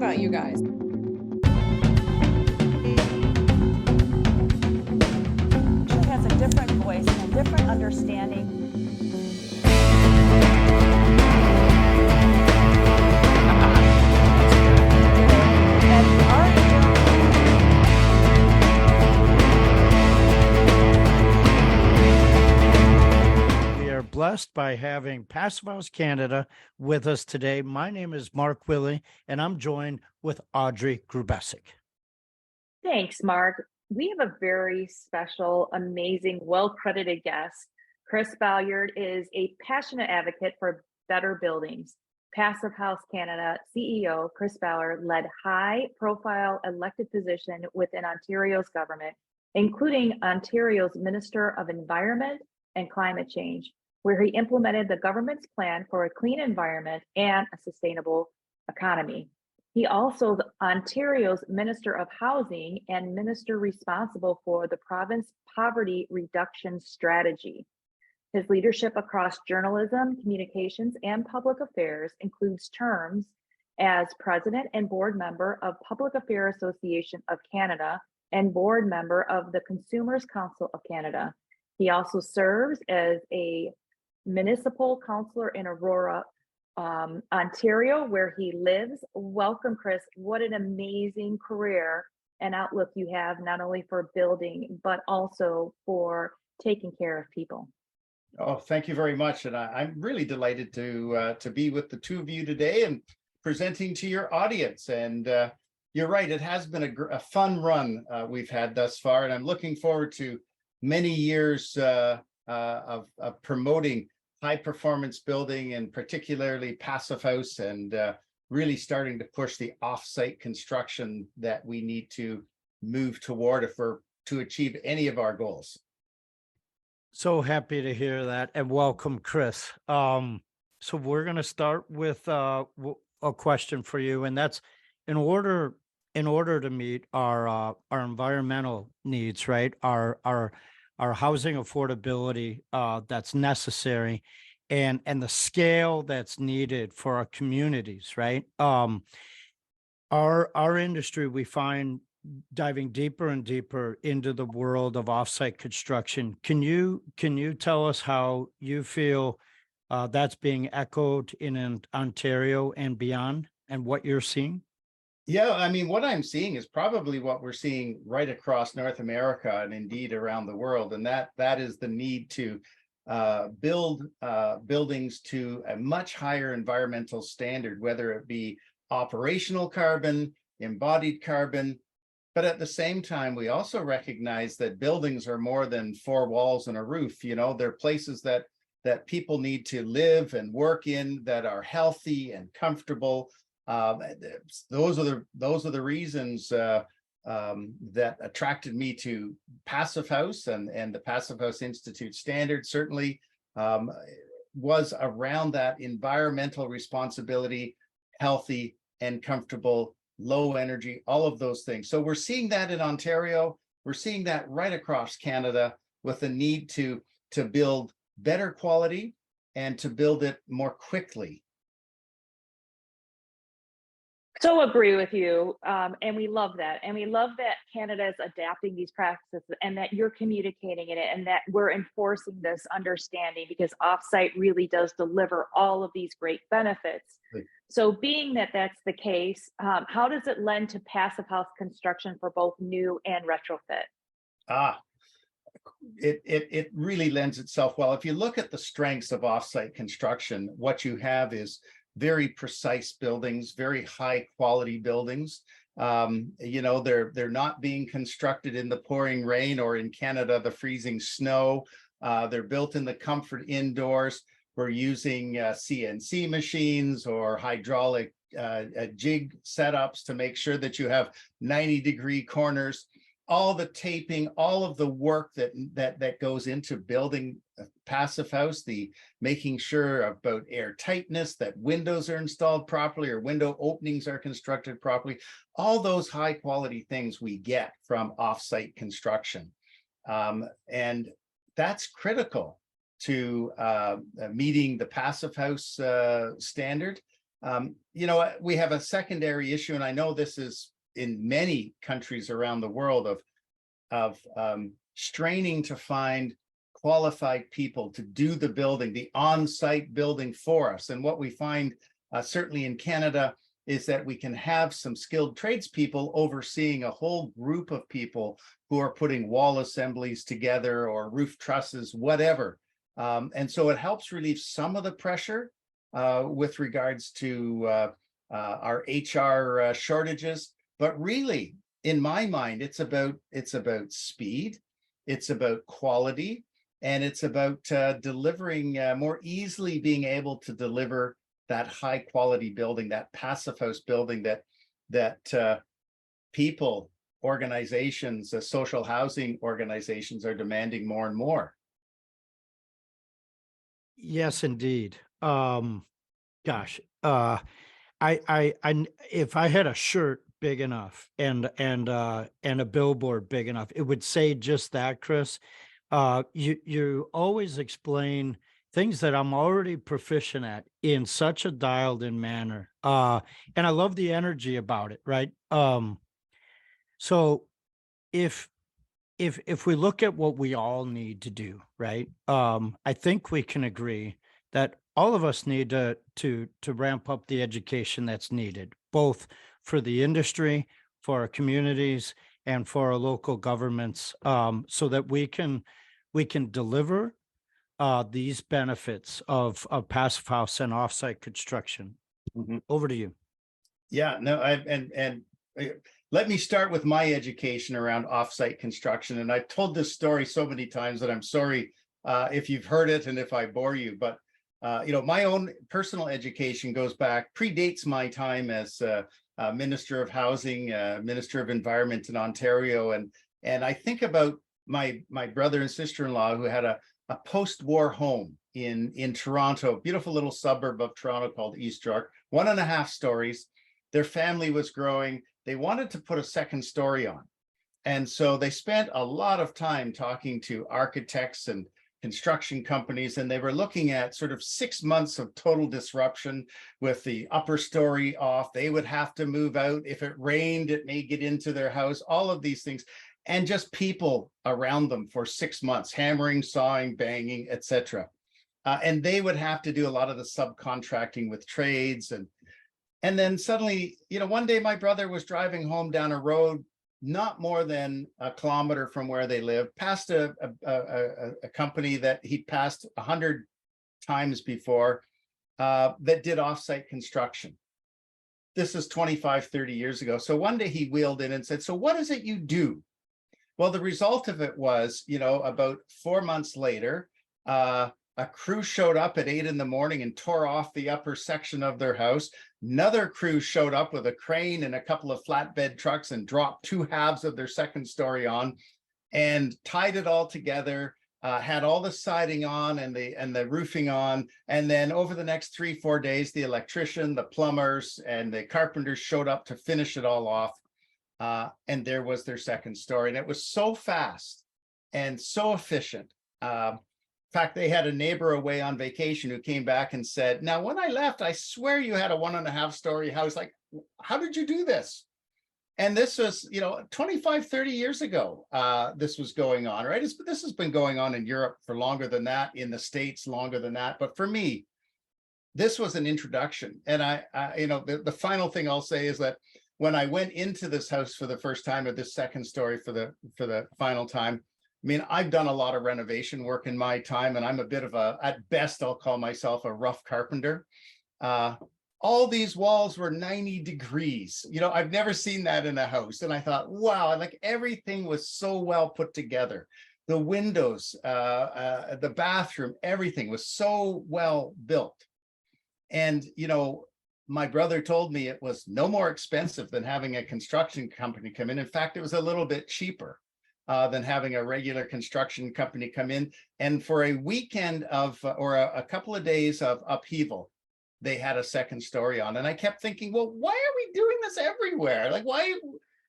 about you guys. She has a different voice and a different understanding. Blessed by having Passive House Canada with us today. My name is Mark Wille, and I'm joined with Audree Grubesic. Thanks, Mark. We have a very special, amazing, well-credited guest. Chris Ballard is a passionate advocate for better buildings. Passive House Canada CEO Chris Ballard led high-profile elected position within Ontario's government, including Ontario's Minister of Environment and Climate Change, where he implemented the government's plan for a clean environment and a sustainable economy. He also is Ontario's Minister of Housing and Minister responsible for the province poverty reduction strategy. His leadership across journalism, communications, and public affairs includes terms as President and Board Member of Public Affairs Association of Canada and Board Member of the Consumers Council of Canada. He also serves as a municipal councillor in Aurora, Ontario, where he lives. Welcome, Chris. What an amazing career and outlook you have, not only for building, but also for taking care of people. Oh, thank you very much. And I'm really delighted to be with the two of you today and presenting to your audience. And you're right, it has been a fun run we've had thus far. And I'm looking forward to many years of promoting high performance building and particularly passive house, and really starting to push the off-site construction that we need to move toward if we're to achieve any of our goals. So happy to hear that, and welcome, Chris. So we're going to start with a question for you, and that's in order to meet our environmental needs, right? Our housing affordability that's necessary, and the scale that's needed for our communities, right? Our industry, we find diving deeper and deeper into the world of offsite construction. Can you tell us how you feel that's being echoed in Ontario and beyond, and what you're seeing? Yeah, I mean, what I'm seeing is probably what we're seeing right across North America and indeed around the world. And that is the need to build buildings to a much higher environmental standard, whether it be operational carbon, embodied carbon. But at the same time, we also recognize that buildings are more than four walls and a roof. You know, they're places that people need to live and work in, that are healthy and comfortable. Those are the reasons that attracted me to Passive House, and the Passive House Institute standard certainly was around that environmental responsibility, healthy and comfortable, low energy, all of those things. So we're seeing that in Ontario. We're seeing that right across Canada, with the need to build better quality and to build it more quickly. So agree with you, and we love that. And we love that Canada is adapting these practices, and that you're communicating in it, and that we're enforcing this understanding, because offsite really does deliver all of these great benefits. Right. So being that that's the case, how does it lend to passive house construction for both new and retrofit? It really lends itself well. If you look at the strengths of offsite construction, what you have is very precise buildings, very high quality buildings. You know, they're not being constructed in the pouring rain, or in Canada, the freezing snow. They're built in the comfort indoors. We're using CNC machines or hydraulic jig setups to make sure that you have 90-degree corners. All the taping, all of the work that goes into building a passive house, the making sure about air tightness, that windows are installed properly or window openings are constructed properly. All those high quality things we get from offsite construction. And that's critical to meeting the passive house standard. You know, we have a secondary issue, and I know this is in many countries around the world of straining to find qualified people to do the building, the on-site building for us. And what we find certainly in Canada is that we can have some skilled tradespeople overseeing a whole group of people who are putting wall assemblies together or roof trusses, whatever. And so it helps relieve some of the pressure with regards to our HR shortages. But really, in my mind, it's about speed, it's about quality, and it's about delivering more easily, being able to deliver that high quality building, that passive house building that people, organizations, social housing organizations are demanding more and more. Yes, indeed. Gosh, if I had a shirt big enough and a billboard big enough, it would say just that, Chris. You always explain things that I'm already proficient at in such a dialed in manner. And I love the energy about it, right? So if we look at what we all need to do, right? I think we can agree that all of us need to ramp up the education that's needed, both for the industry, for our communities, and for our local governments, so that we can deliver these benefits of passive house and offsite construction. Mhm. Over to you. Yeah, no, let me start with my education around offsite construction. And I've told this story so many times that I'm sorry if you've heard it and if I bore you, but you know, my own personal education predates my time as Minister of Housing, Minister of Environment in Ontario. And I think about my brother and sister-in-law who had a post-war home in Toronto, beautiful little suburb of Toronto called East York, 1.5 stories. Their family was growing. They wanted to put a second story on. And so they spent a lot of time talking to architects and construction companies, and they were looking at sort of 6 months of total disruption with the upper story off. They would have to move out. If it rained, it may get into their house, all of these things. And just people around them for 6 months, hammering, sawing, banging, etc. And they would have to do a lot of the subcontracting with trades. And then suddenly, you know, one day my brother was driving home down a road not more than a kilometer from where they live, past a company that he'd passed 100 times before that did offsite construction. This is 25, 30 years ago. So one day he wheeled in and said, "So what is it you do?" Well, the result of it was, you know, about 4 months later, a crew showed up at 8 in the morning and tore off the upper section of their house. Another crew showed up with a crane and a couple of flatbed trucks and dropped 2 halves of their second story on and tied it all together, had all the siding on and the roofing on. And then over the next 3-4 days, the electrician, the plumbers, and the carpenters showed up to finish it all off. And there was their second story. And it was so fast and so efficient. In fact, they had a neighbor away on vacation who came back and said, "Now, when I left, I swear you had a 1.5 story house. Like, how did you do this?" And this was, you know, 25, 30 years ago, this was going on, right? This has been going on in Europe for longer than that, in the States longer than that. But for me, this was an introduction. And I you know, the final thing I'll say is that when I went into this house for the first time, or this second story for the final time, I mean, I've done a lot of renovation work in my time, and I'm a bit of at best, I'll call myself a rough carpenter. All these walls were 90 degrees. You know, I've never seen that in a house. And I thought, wow, like everything was so well put together. The windows, the bathroom, everything was so well built. And, you know, my brother told me it was no more expensive than having a construction company come in. In fact, it was a little bit cheaper than having a regular construction company come in. And for a weekend of, or a couple of days of upheaval, they had a second story on. And I kept thinking, well, why are we doing this everywhere? Like, why,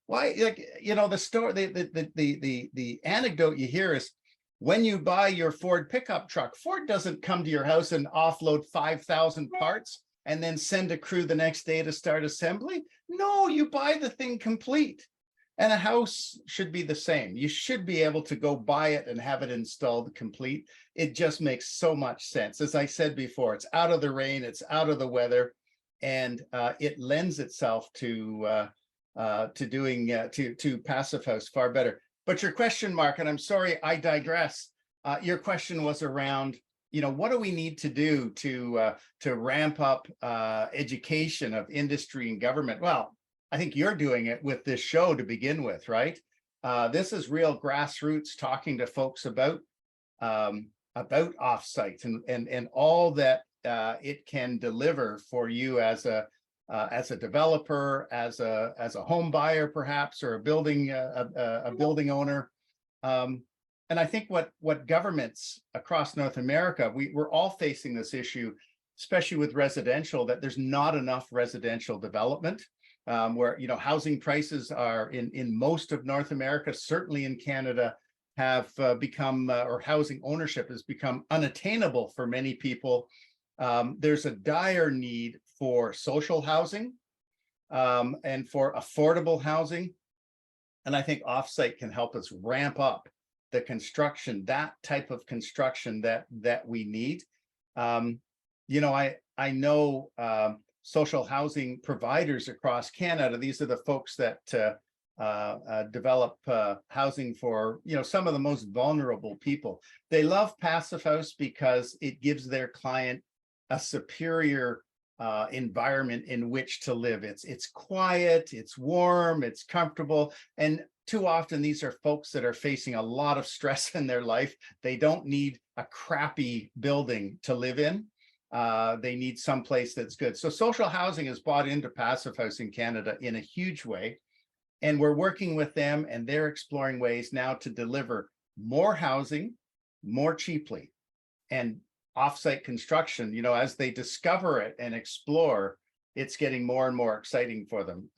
like, you know, the story, the anecdote you hear is, when you buy your Ford pickup truck, Ford doesn't come to your house and offload 5,000 parts. and then send a crew the next day to start assembly. No, you buy the thing complete. And a house should be the same. You should be able to go buy it and have it installed complete. It just makes so much sense. As I said before, it's out of the rain, it's out of the weather, and it lends itself to doing to passive house far better. But your question, Mark, and I'm sorry, I digress. Your question was around, what do we need to do to ramp up education of industry and government? Well, I think you're doing it with this show to begin with, right? This is real grassroots talking to folks about offsite and all that it can deliver for you as a developer, as a home buyer, perhaps, or a building owner. And I think what governments across North America, we're all facing this issue, especially with residential, that there's not enough residential development. Where housing prices are in most of North America, certainly in Canada, have become or housing ownership has become unattainable for many people. There's a dire need for social housing and for affordable housing, and I think Offsite can help us ramp up the construction, that type of construction that we need. I know social housing providers across Canada. These are the folks that develop housing for some of the most vulnerable people. They love passive house because it gives their client a superior environment in which to live. It's quiet, it's warm, it's comfortable, and too often these are folks that are facing a lot of stress in their life. They don't need a crappy building to live in. They need someplace that's good. So social housing is bought into passive house in Canada in a huge way. And we're working with them, and they're exploring ways now to deliver more housing more cheaply. And offsite construction, as they discover it and explore, it's getting more and more exciting for them.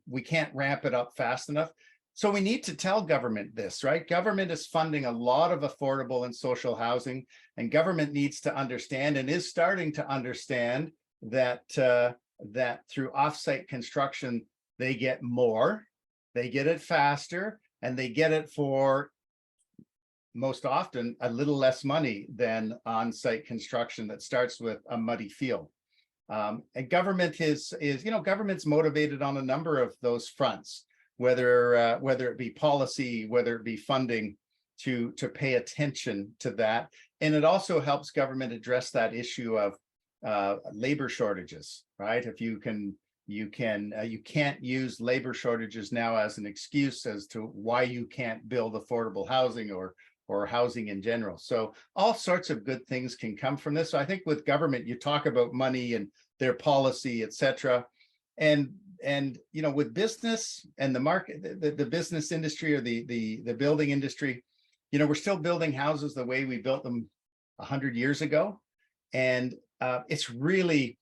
We can't ramp it up fast enough. So we need to tell government this, right? Government is funding a lot of affordable and social housing, and government needs to understand, and is starting to understand, that that through offsite construction, they get more, they get it faster, and they get it for most often a little less money than on-site construction that starts with a muddy field. And government is government's motivated on a number of those fronts, whether it be policy, whether it be funding, to pay attention to that. And it also helps government address that issue of labor shortages, right? If you can't use labor shortages now as an excuse as to why you can't build affordable housing or housing in general. So all sorts of good things can come from this. So I think with government, you talk about money and their policy, etc. And with business and the market, the business industry or the building industry, we're still building houses the way we built them 100 years ago. And it's really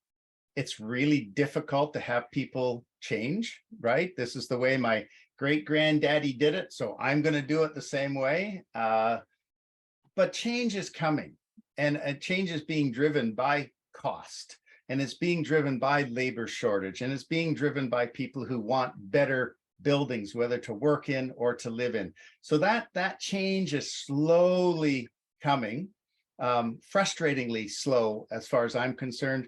difficult to have people change, right? This is the way my great granddaddy did it, so I'm going to do it the same way. But change is coming, and change is being driven by cost, and it's being driven by labor shortage, and it's being driven by people who want better buildings, whether to work in or to live in. So that change is slowly coming, frustratingly slow as far as I'm concerned.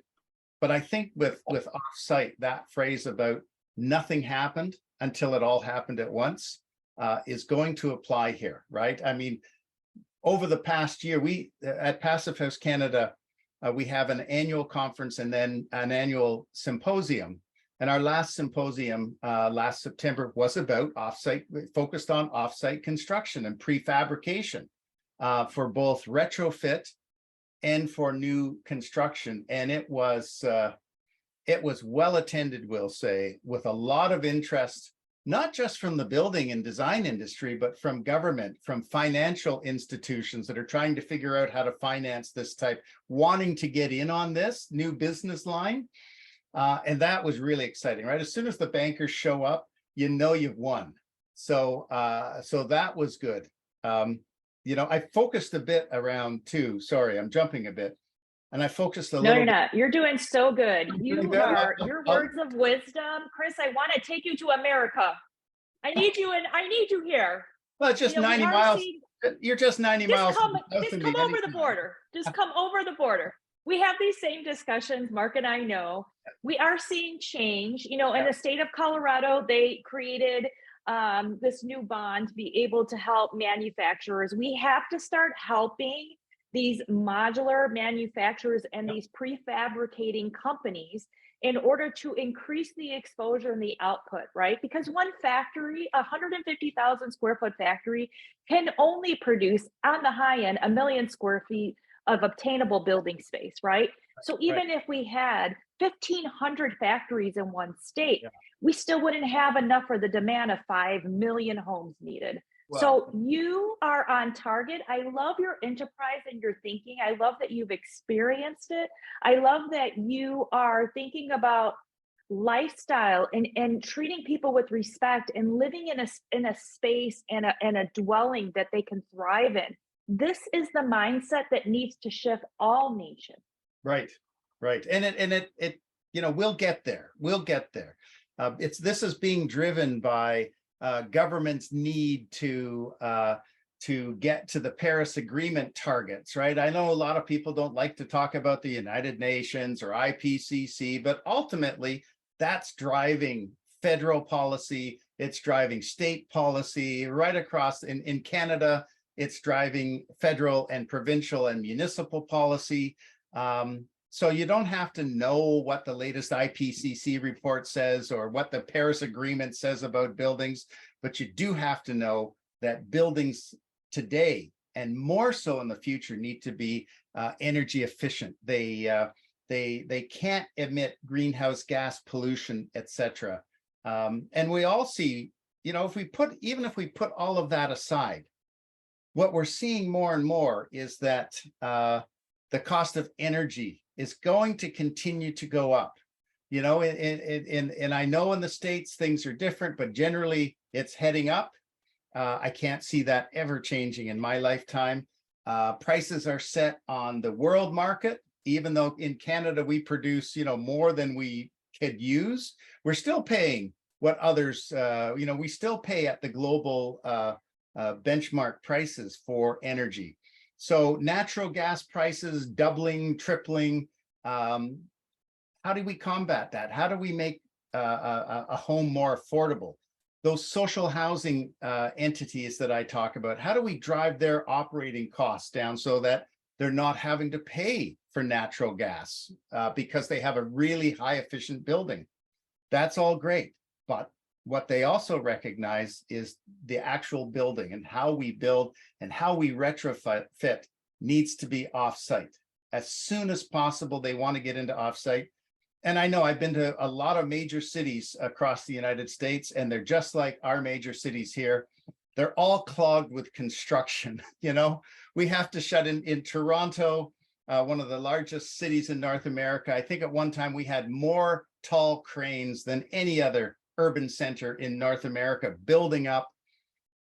But I think with offsite, that phrase about nothing happened until it all happened at once is going to apply here, right? I mean, over the past year, we at Passive House Canada, we have an annual conference and then an annual symposium. And our last symposium last September was about offsite, focused on offsite construction and prefabrication for both retrofit and for new construction. And it was well attended, we'll say, with a lot of interest, not just from the building and design industry, but from government, from financial institutions that are trying to figure out how to finance this type, wanting to get in on this new business line. And that was really exciting, right? As soon as the bankers show up, you've won. So that was good. I focused a bit around too, sorry, I'm jumping a bit, and I focused a No, little you're bit. not. You're doing so good. Doing You good? are, I'll- your I'll- words of wisdom, Chris, I want to take you to America. I need you and I need you here. Well, it's just You know, we 90 are miles. seeing- You're just 90 miles south Just of come me over the anytime. border. Just come over the border. We have these same discussions, Mark and I know. We are seeing change. You know, in the state of Colorado, they created this new bond to be able to help manufacturers. We have to start helping these modular manufacturers and these prefabricating companies in order to increase the exposure and the output, right? Because one factory, 150,000 square foot factory, can only produce on the high end 1 million square feet of obtainable building space, right? So even if we had 1,500 factories in one state, we still wouldn't have enough for the demand of 5 million homes needed. So you are on target. I love your enterprise and your thinking. I love that you've experienced it. I love that you are thinking about lifestyle and treating people with respect and living in a space and a dwelling that they can thrive in. This is the mindset that needs to shift all nations. Right. And it, you know, we'll get there. We'll get there. This is being driven by government's need to get to the Paris Agreement targets, right? I know a lot of people don't like to talk about the United Nations or IPCC, but ultimately that's driving federal policy. It's driving state policy right across in Canada. It's driving federal and provincial and municipal policy. So you don't have to know what the latest IPCC report says or what the Paris Agreement says about buildings, but you do have to know that buildings today and more so in the future need to be energy efficient. They can't emit greenhouse gas pollution, etc. And we all see, you know, if we put all of that aside, what we're seeing more and more is that the cost of energy is going to continue to go up. You know, and I know in the States things are different, but generally it's heading up. I can't see that ever changing in my lifetime. Prices are set on the world market, even though in Canada we produce, you know, more than we could use. We're still paying what others, you know, we still pay at the global benchmark prices for energy. So natural gas prices doubling, tripling. How do we combat that? How do we make a home more affordable? Those social housing entities that I talk about, how do we drive their operating costs down so that they're not having to pay for natural gas because they have a really high efficient building? That's all great. But what they also recognize is the actual building and how we build and how we retrofit needs to be offsite. As soon as possible, they want to get into offsite. And I know I've been to a lot of major cities across the United States, and they're just like our major cities here. They're all clogged with construction. You know, we have to shut in Toronto, one of the largest cities in North America. I think at one time we had more tall cranes than any other urban center in North America building up.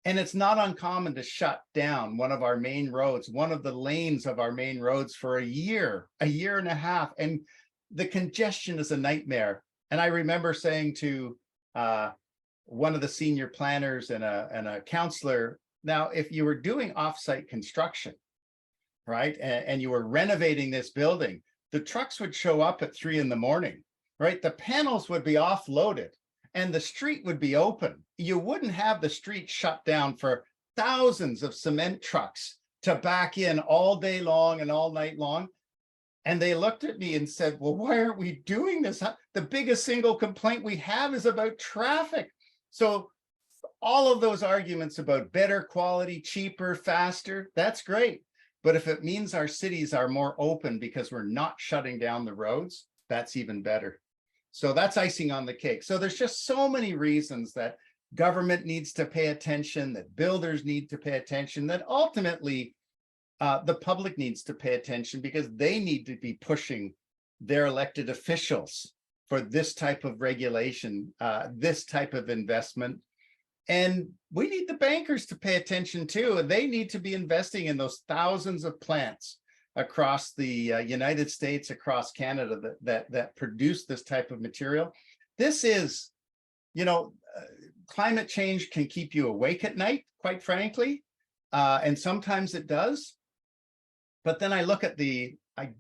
And it's not uncommon to shut down one of our main roads, one of the lanes of our main roads for a year and a half. And the congestion is a nightmare. And I remember saying to one of the senior planners and a councillor, now, if you were doing offsite construction, right, and you were renovating this building, the trucks would show up at 3 a.m, right? The panels would be offloaded and the street would be open. You wouldn't have the street shut down for thousands of cement trucks to back in all day long and all night long. And they looked at me and said, well, why aren't we doing this? The biggest single complaint we have is about traffic. So all of those arguments about better quality, cheaper, faster, that's great. But if it means our cities are more open because we're not shutting down the roads, that's even better. So that's icing on the cake. So there's just so many reasons that government needs to pay attention, that builders need to pay attention, that ultimately the public needs to pay attention because they need to be pushing their elected officials for this type of regulation, this type of investment. And we need the bankers to pay attention too. And they need to be investing in those thousands of plants across the United States, across Canada that produce this type of material. This is, climate change can keep you awake at night, quite frankly, and sometimes it does. But then I look at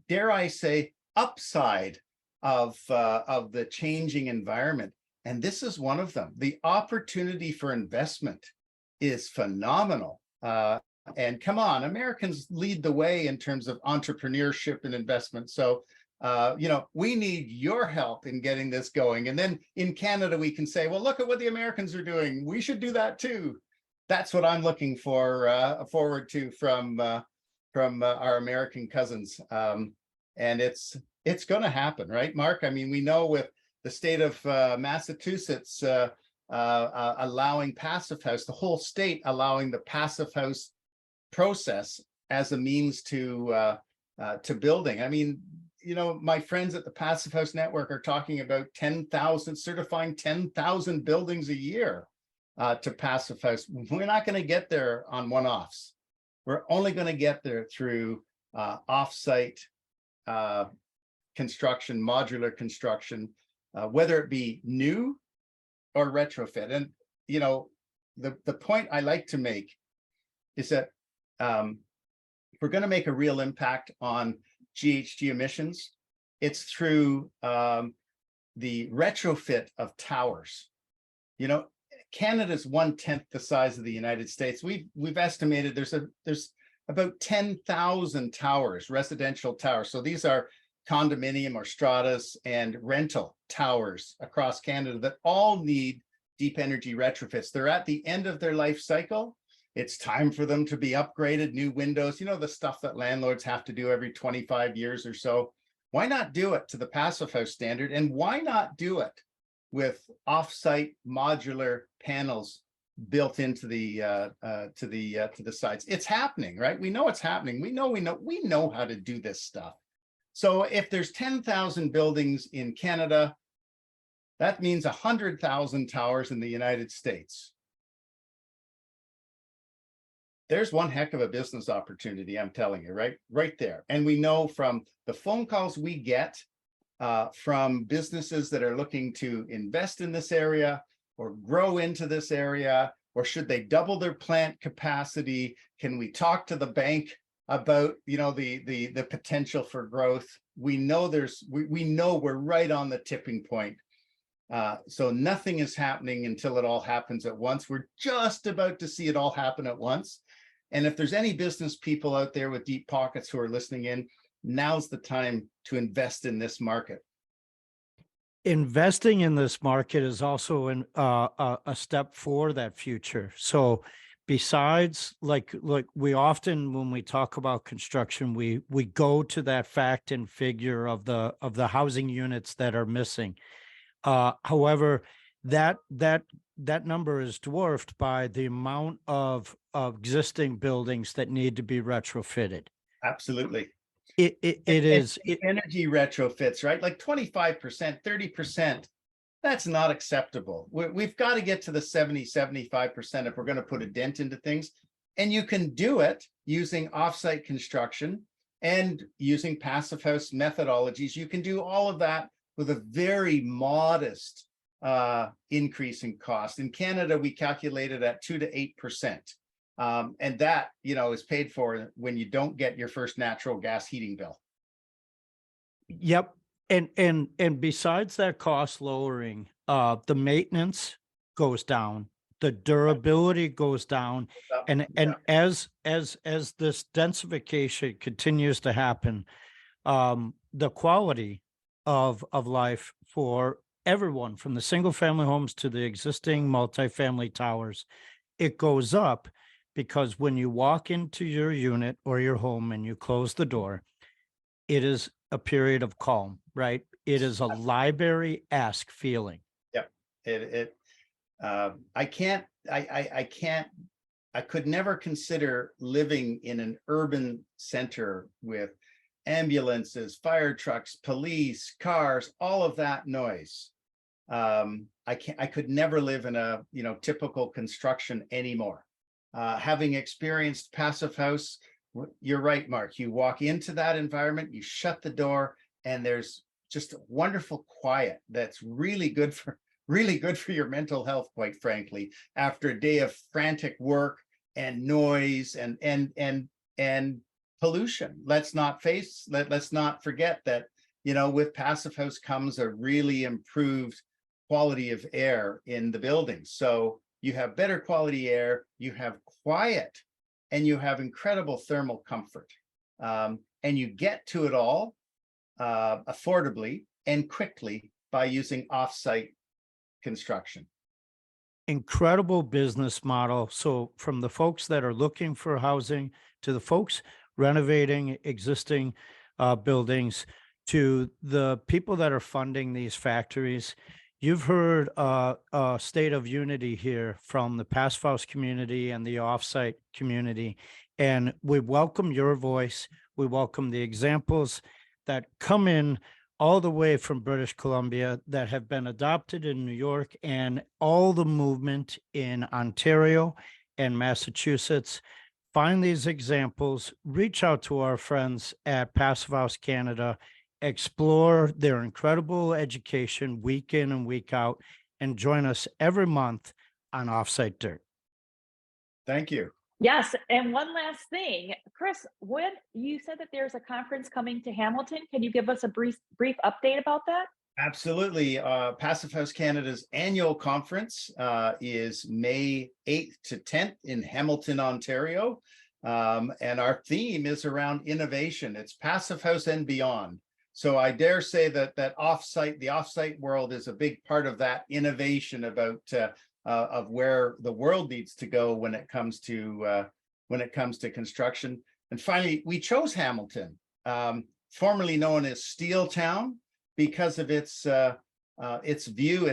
dare I say, upside of the changing environment, and this is one of them. The opportunity for investment is phenomenal. And come on, Americans lead the way in terms of entrepreneurship and investment. So, we need your help in getting this going. And then in Canada, we can say, well, look at what the Americans are doing. We should do that too. That's what I'm looking forward to from our American cousins. And it's going to happen, right, Mark? I mean, we know with the state of Massachusetts allowing passive house, the whole state allowing the passive house process as a means to building. I mean, my friends at the Passive House Network are talking about certifying 10,000 buildings a year to passive house. We're not going to get there on one-offs. We're only going to get there through offsite construction, modular construction, whether it be new or retrofit. And, the point I like to make is that if we're going to make a real impact on GHG emissions, it's through the retrofit of towers. Canada's 1/10 the size of the United States. We've estimated there's about 10,000 towers, residential towers. So these are condominium or stratas and rental towers across Canada that all need deep energy retrofits. They're at the end of their life cycle. It's time for them to be upgraded, new windows, the stuff that landlords have to do every 25 years or so. Why not do it to the passive house standard? And why not do it with offsite modular panels built into the sides? It's happening, right? We know it's happening. We know how to do this stuff. So if there's 10,000 buildings in Canada, that means 100,000 towers in the United States. There's one heck of a business opportunity, I'm telling you, right there. And we know from the phone calls we get from businesses that are looking to invest in this area or grow into this area, or should they double their plant capacity? Can we talk to the bank about, the potential for growth? We know we know we're right on the tipping point. So nothing is happening until it all happens at once. We're just about to see it all happen at once. And if there's any business people out there with deep pockets who are listening in, now's the time to invest in this market. Investing in this market is also a step for that future. So besides, like we often, when we talk about construction, we go to that fact and figure of the housing units that are missing. However, that number is dwarfed by the amount of existing buildings that need to be retrofitted. Absolutely. It is energy retrofits, right? Like 25%, 30%. That's not acceptable. We've got to get to the 70-75% if we're going to put a dent into things. And you can do it using offsite construction and using passive house methodologies. You can do all of that with a very modest increase in cost. In Canada, we calculated at 2 to 8%. And that, is paid for when you don't get your first natural gas heating bill. Yep. And besides that cost lowering, the maintenance goes down, the durability goes down. And as this densification continues to happen, the quality of life for everyone, from the single family homes to the existing multifamily towers, it goes up, because when you walk into your unit or your home and you close the door, it is a period of calm, right? It is a library-esque feeling. Yep. I could never consider living in an urban center with ambulances, fire trucks, police, cars, all of that noise. I could never live in a, typical construction anymore. Having experienced passive house, You're right, Mark. You walk into that environment, you shut the door, and there's just a wonderful quiet that's really good for your mental health, quite frankly, after a day of frantic work and noise and pollution. Let's not forget that, with Passive House comes a really improved quality of air in the building. So you have better quality air, you have quiet, and you have incredible thermal comfort. And you get to it all affordably and quickly by using offsite construction. Incredible business model. So from the folks that are looking for housing to the folks renovating existing buildings to the people that are funding these factories, you've heard a state of unity here from the Passive House community and the offsite community. And we welcome your voice. We welcome the examples that come in all the way from British Columbia that have been adopted in New York, and all the movement in Ontario and Massachusetts. Find these examples, reach out to our friends at Passive House Canada, explore their incredible education week in and week out, and join us every month on Offsite Dirt. Thank you. Yes, and one last thing, Chris, when you said that there's a conference coming to Hamilton, can you give us a brief update about that? Absolutely. Passive House Canada's annual conference is May 8th to 10th in Hamilton, Ontario. And our theme is around innovation. It's Passive House and beyond. So I dare say that the offsite world is a big part of that innovation about of where the world needs to go when it comes to construction. And finally, we chose Hamilton, formerly known as Steel Town, because of its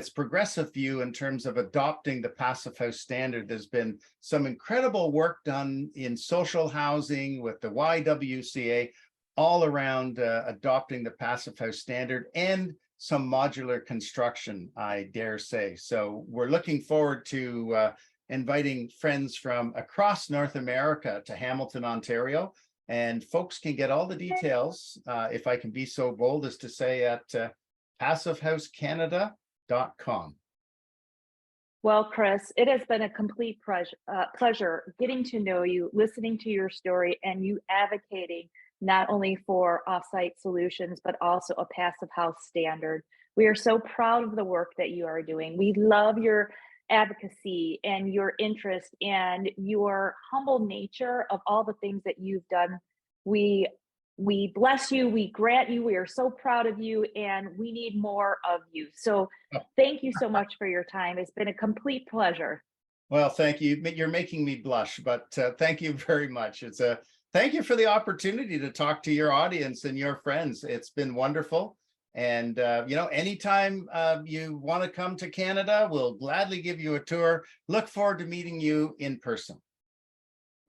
progressive view in terms of adopting the Passive House standard. There's been some incredible work done in social housing with the YWCA, all around adopting the Passive House standard and some modular construction, I dare say. So we're looking forward to inviting friends from across North America to Hamilton, Ontario. And folks can get all the details, if I can be so bold as to say, at passivehousecanada.com. Well, Chris, it has been a complete pleasure getting to know you, listening to your story, and you advocating not only for offsite solutions, but also a Passive House standard. We are so proud of the work that you are doing. We love your advocacy and your interest and your humble nature of all the things that you've done. We bless you, we grant you, we are so proud of you, and we need more of you. So thank you so much for your time. It's been a complete pleasure. Well, thank you. You're making me blush, but thank you very much. Thank you for the opportunity to talk to your audience and your friends. It's been wonderful. And, anytime you want to come to Canada, we'll gladly give you a tour. Look forward to meeting you in person.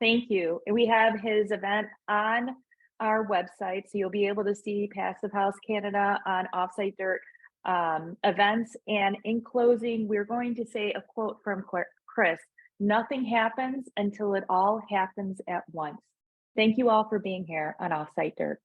Thank you. We have his event on our website, so you'll be able to see Passive House Canada on Offsite Dirt events. And in closing, we're going to say a quote from Chris: "Nothing happens until it all happens at once." Thank you all for being here on Offsite Dirt.